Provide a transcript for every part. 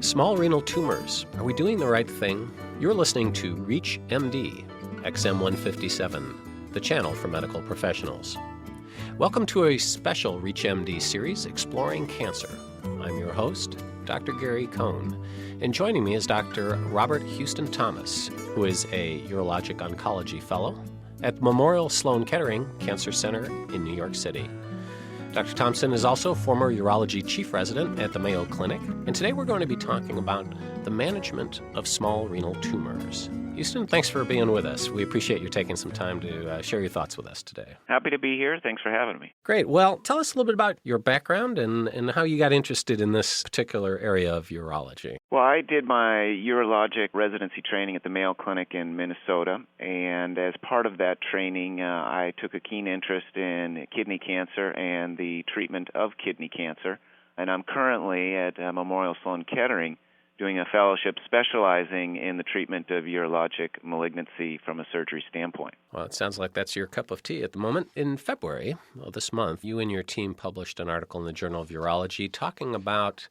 Small renal tumors. Are we doing the right thing? You're listening to Reach MD, XM157, the channel for medical professionals. Welcome to a special Reach MD series exploring cancer. I'm your host, Dr. Gary Kohn, and joining me is Dr. Robert Houston Thomas, who is a Urologic Oncology Fellow at Memorial Sloan Kettering Cancer Center in New York City. Dr. Thompson is also former urology chief resident at the Mayo Clinic, and today we're going to be talking about the management of small renal tumors. Houston, thanks for being with us. We appreciate you taking some time to share your thoughts with us today. Happy to be here. Thanks for having me. Great. Well, tell us a little bit about your background and how you got interested in this particular area of urology. Well, I did my urologic residency training at the Mayo Clinic in Minnesota, and as part of that training, I took a keen interest in kidney cancer and the treatment of kidney cancer, and I'm currently at Memorial Sloan Kettering doing a fellowship specializing in the treatment of urologic malignancy from a surgery standpoint. Well, it sounds like that's your cup of tea at the moment. In February of this month, you and your team published an article in the Journal of Urology talking about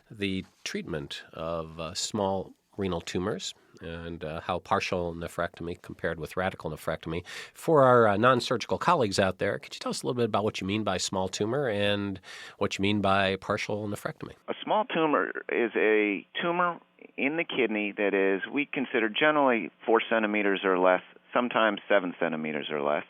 the treatment of small renal tumors and how partial nephrectomy compared with radical nephrectomy. For our non-surgical colleagues out there, could you tell us a little bit about what you mean by small tumor and what you mean by partial nephrectomy? A small tumor is a tumor in the kidney that is, we consider generally 4 centimeters or less, sometimes 7 centimeters or less.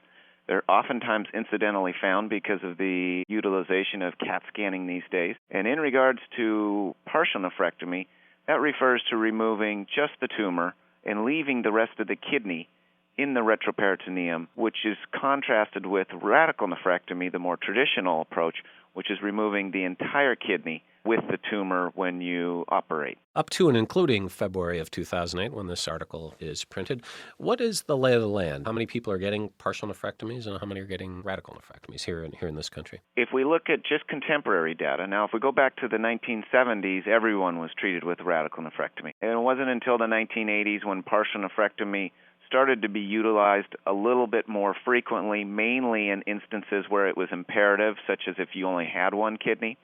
They're oftentimes incidentally found because of the utilization of CAT scanning these days. And in regards to partial nephrectomy, that refers to removing just the tumor and leaving the rest of the kidney in the retroperitoneum, which is contrasted with radical nephrectomy, the more traditional approach, which is removing the entire kidney with the tumor when you operate. Up to and including February of 2008, when this article is printed, what is the lay of the land? How many people are getting partial nephrectomies and how many are getting radical nephrectomies here in this country? If we look at just contemporary data, now if we go back to the 1970s, everyone was treated with radical nephrectomy. And it wasn't until the 1980s when partial nephrectomy started to be utilized a little bit more frequently, mainly in instances where it was imperative, such as if you only had one kidney,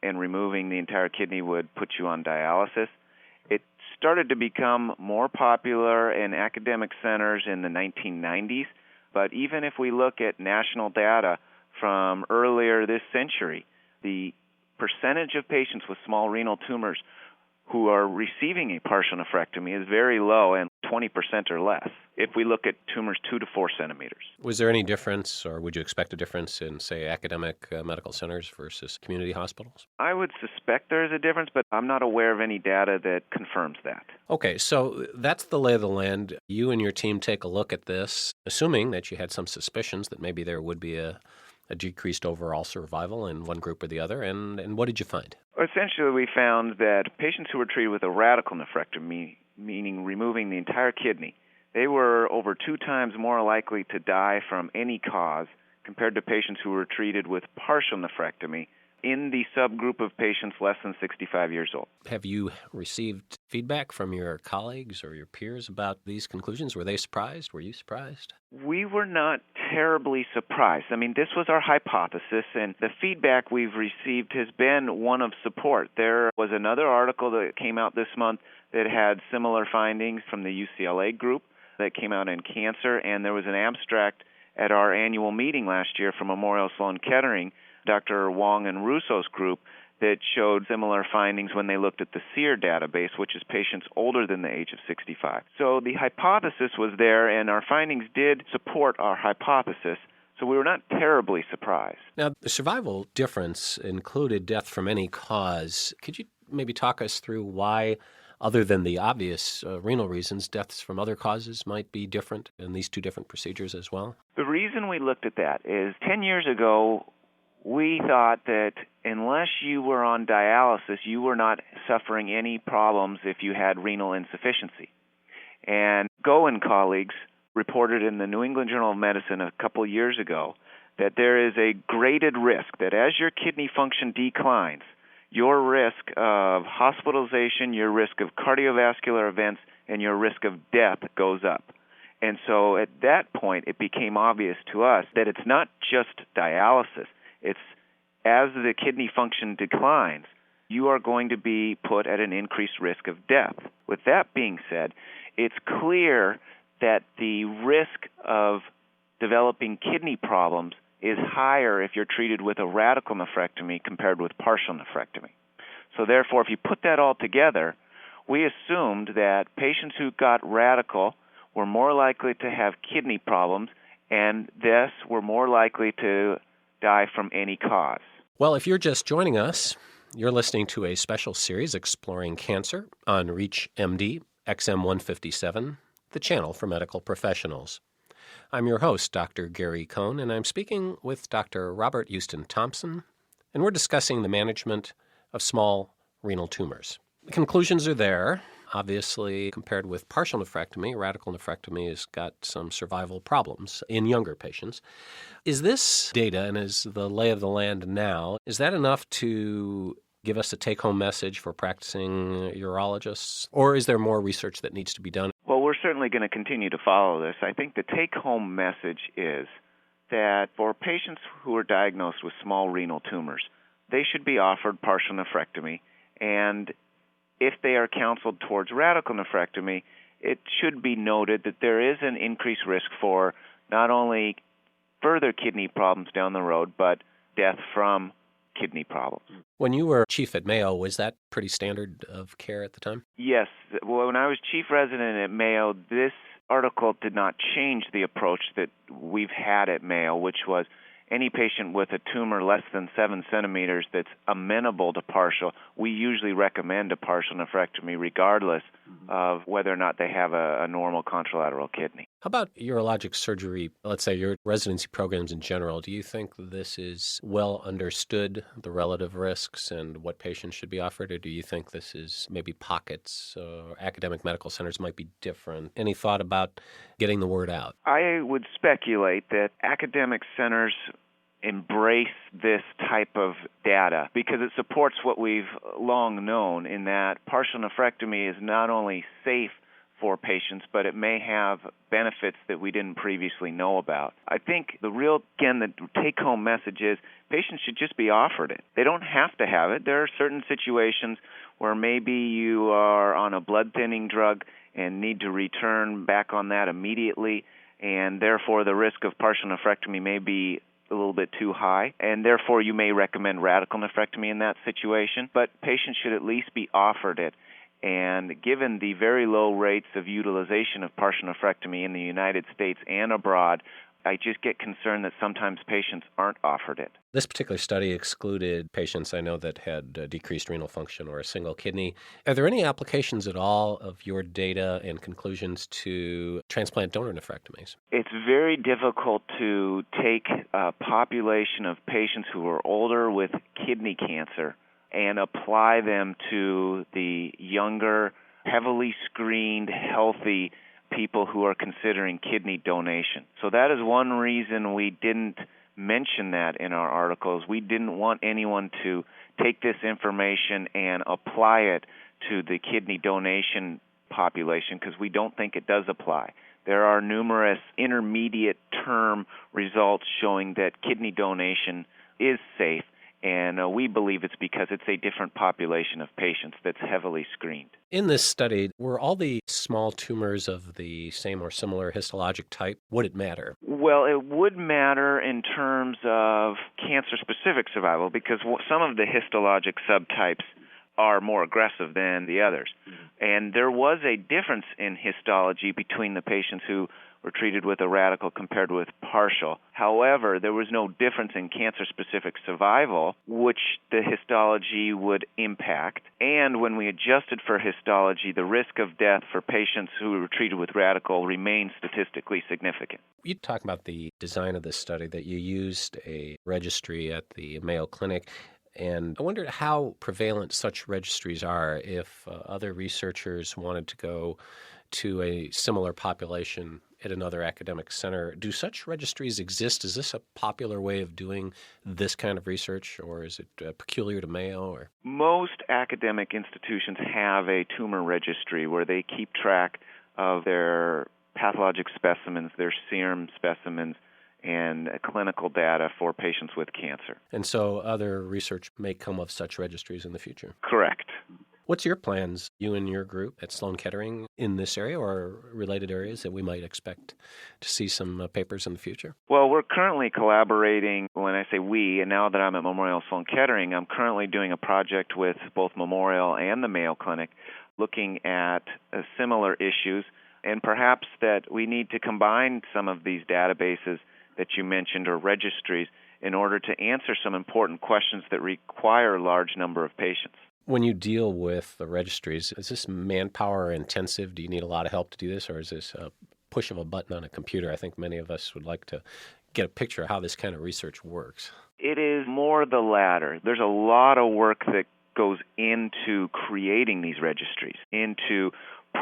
and removing the entire kidney would put you on dialysis. It started to become more popular in academic centers in the 1990s, but even if we look at national data from earlier this century, the percentage of patients with small renal tumors who are receiving a partial nephrectomy is very low, and 20% or less, if we look at tumors 2 to 4 centimeters. Was there any difference, or would you expect a difference in, say, academic medical centers versus community hospitals? I would suspect there is a difference, but I'm not aware of any data that confirms that. Okay, so that's the lay of the land. You and your team take a look at this, assuming that you had some suspicions that maybe there would be a decreased overall survival in one group or the other, and what did you find? Essentially, we found that patients who were treated with a radical nephrectomy, meaning removing the entire kidney, they were over 2 times more likely to die from any cause compared to patients who were treated with partial nephrectomy in the subgroup of patients less than 65 years old. Have you received feedback from your colleagues or your peers about these conclusions? Were they surprised? Were you surprised? We were not terribly surprised. I mean, this was our hypothesis, and the feedback we've received has been one of support. There was another article that came out this month that had similar findings from the UCLA group that came out in Cancer, and there was an abstract at our annual meeting last year from Memorial Sloan Kettering, Dr. Wong and Russo's group, that showed similar findings when they looked at the SEER database, which is patients older than the age of 65. So the hypothesis was there, and our findings did support our hypothesis, so we were not terribly surprised. Now, the survival difference included death from any cause. Could you maybe talk us through why, other than the obvious renal reasons, deaths from other causes might be different in these 2 different procedures as well? The reason we looked at that is 10 years ago, we thought that unless you were on dialysis, you were not suffering any problems if you had renal insufficiency. And Kohn colleagues reported in the New England Journal of Medicine a couple years ago that there is a graded risk, that as your kidney function declines, your risk of hospitalization, your risk of cardiovascular events, and your risk of death goes up. And so at that point, it became obvious to us that it's not just dialysis. It's as the kidney function declines, you are going to be put at an increased risk of death. With that being said, it's clear that the risk of developing kidney problems is higher if you're treated with a radical nephrectomy compared with partial nephrectomy. So therefore, if you put that all together, we assumed that patients who got radical were more likely to have kidney problems and thus were more likely to die from any cause. Well, if you're just joining us, you're listening to a special series exploring cancer on ReachMD XM157, the channel for medical professionals. I'm your host, Dr. Gary Kohn, and I'm speaking with Dr. Robert Houston Thompson, and we're discussing the management of small renal tumors. The conclusions are there. Obviously, compared with partial nephrectomy, radical nephrectomy has got some survival problems in younger patients. Is this data, and is the lay of the land now, is that enough to give us a take-home message for practicing urologists, or is there more research that needs to be done? Well, we're certainly going to continue to follow this. I think the take-home message is that for patients who are diagnosed with small renal tumors, they should be offered partial nephrectomy, and if they are counseled towards radical nephrectomy, it should be noted that there is an increased risk for not only further kidney problems down the road, but death from kidney problems. When you were chief at Mayo, was that pretty standard of care at the time? Yes. Well, when I was chief resident at Mayo, this article did not change the approach that we've had at Mayo, which was any patient with a tumor less than 7 centimeters that's amenable to partial, we usually recommend a partial nephrectomy regardless of whether or not they have a normal contralateral kidney. How about urologic surgery, let's say your residency programs in general? Do you think this is well understood, the relative risks and what patients should be offered, or do you think this is maybe pockets or academic medical centers might be different? Any thought about getting the word out? I would speculate that academic centers embrace this type of data because it supports what we've long known in that partial nephrectomy is not only safe for patients, but it may have benefits that we didn't previously know about. I think the take-home message is patients should just be offered it. They don't have to have it. There are certain situations where maybe you are on a blood-thinning drug and need to return back on that immediately, and therefore the risk of partial nephrectomy may be a little bit too high, and therefore you may recommend radical nephrectomy in that situation, but patients should at least be offered it. And given the very low rates of utilization of partial nephrectomy in the United States and abroad, I just get concerned that sometimes patients aren't offered it. This particular study excluded patients I know that had decreased renal function or a single kidney. Are there any applications at all of your data and conclusions to transplant donor nephrectomies? It's very difficult to take a population of patients who are older with kidney cancer and apply them to the younger, heavily screened, healthy people who are considering kidney donation. So that is one reason we didn't mention that in our articles. We didn't want anyone to take this information and apply it to the kidney donation population because we don't think it does apply. There are numerous intermediate term results showing that kidney donation is safe, and we believe it's because it's a different population of patients that's heavily screened. In this study, were all the small tumors of the same or similar histologic type? Would it matter? Well, it would matter in terms of cancer-specific survival because some of the histologic subtypes are more aggressive than the others. And there was a difference in histology between the patients who were treated with a radical compared with partial. However, there was no difference in cancer-specific survival, which the histology would impact. And when we adjusted for histology, the risk of death for patients who were treated with radical remained statistically significant. You talk about the design of this study, that you used a registry at the Mayo Clinic. And I wondered how prevalent such registries are if other researchers wanted to go to a similar population at another academic center. Do such registries exist? Is this a popular way of doing this kind of research, or is it peculiar to Mayo? Or? Most academic institutions have a tumor registry where they keep track of their pathologic specimens, their serum specimens, and clinical data for patients with cancer. And so other research may come of such registries in the future? Correct. What's your plans, you and your group at Sloan Kettering, in this area or related areas that we might expect to see some papers in the future? Well, we're currently collaborating, when I say we, and now that I'm at Memorial Sloan Kettering, I'm currently doing a project with both Memorial and the Mayo Clinic looking at similar issues, and perhaps that we need to combine some of these databases that you mentioned or registries in order to answer some important questions that require a large number of patients. When you deal with the registries, is this manpower intensive? Do you need a lot of help to do this, or is this a push of a button on a computer? I think many of us would like to get a picture of how this kind of research works. It is more the latter. There's a lot of work that goes into creating these registries, into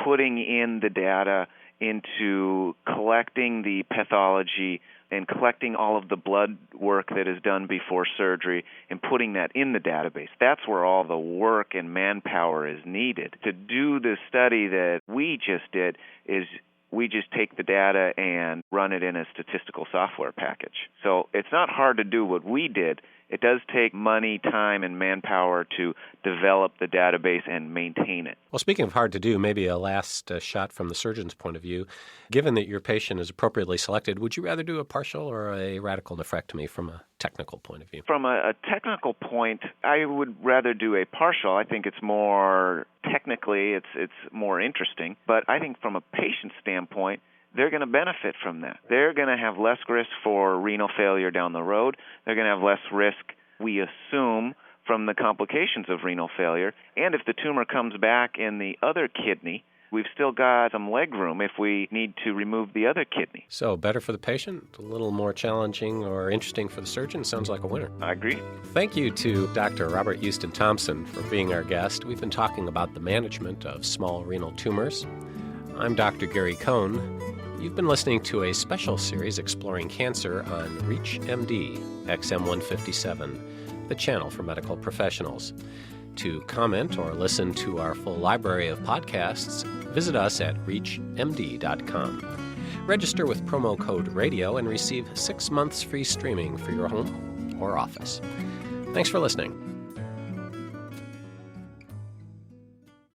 putting in the data, into collecting the pathology and collecting all of the blood work that is done before surgery and putting that in the database. That's where all the work and manpower is needed. To do the study that we just did is we just take the data and run it in a statistical software package. So it's not hard to do what we did. It does take money, time, and manpower to develop the database and maintain it. Well, speaking of hard to do, maybe a last shot from the surgeon's point of view. Given that your patient is appropriately selected, would you rather do a partial or a radical nephrectomy from a technical point of view? From a technical point, I would rather do a partial. I think it's more technically, it's more interesting. But I think from a patient standpoint, they're going to benefit from that. They're going to have less risk for renal failure down the road. They're going to have less risk, we assume, from the complications of renal failure. And if the tumor comes back in the other kidney, we've still got some leg room if we need to remove the other kidney. So better for the patient, a little more challenging or interesting for the surgeon. Sounds like a winner. I agree. Thank you to Dr. Robert Houston Thompson for being our guest. We've been talking about the management of small renal tumors. I'm Dr. Gary Kohn. You've been listening to a special series exploring cancer on ReachMD XM157, the channel for medical professionals. To comment or listen to our full library of podcasts, visit us at reachmd.com. Register with promo code RADIO and receive 6 months free streaming for your home or office. Thanks for listening.